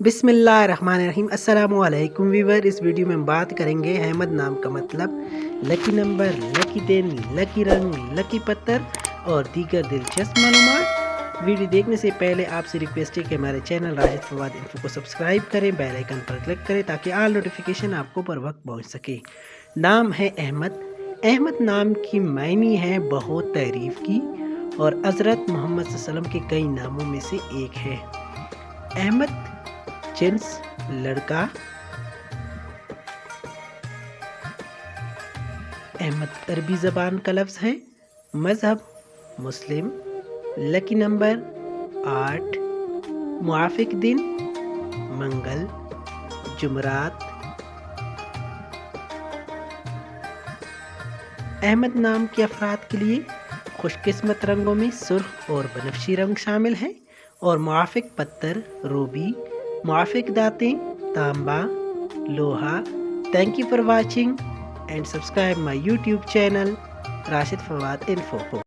بسم اللہ الرحمن الرحیم۔ السلام علیکم ویور، اس ویڈیو میں ہم بات کریں گے احمد نام کا مطلب، لکی نمبر، لکی دن، لکی رنگ، لکی پتھر اور دیگر دلچسپ معلومات۔ ویڈیو دیکھنے سے پہلے آپ سے ریکویسٹ ہے کہ ہمارے چینل راشد فواد انفو کو سبسکرائب کریں، بیل آئیکن پر کلک کریں تاکہ آل نوٹیفیکیشن آپ کو پر وقت پہنچ سکے۔ نام ہے احمد۔ احمد نام کی معنی ہے بہت تعریف کی، اور حضرت محمد صلی اللہ علیہ وسلم کے کئی ناموں میں سے ایک ہے۔ احمد جنس لڑکا، احمد عربی زبان کا لفظ ہے، مذہب مسلم، لکی نمبر 8، موافق دن منگل جمعرات۔ احمد نام کے افراد کے لیے خوش قسمت رنگوں میں سرخ اور بنفشی رنگ شامل ہیں، اور موافق پتھر روبی، موافق دھاتیں تانبا، لوہا۔ Thank you for watching and subscribe my YouTube channel Rashid Fawad info.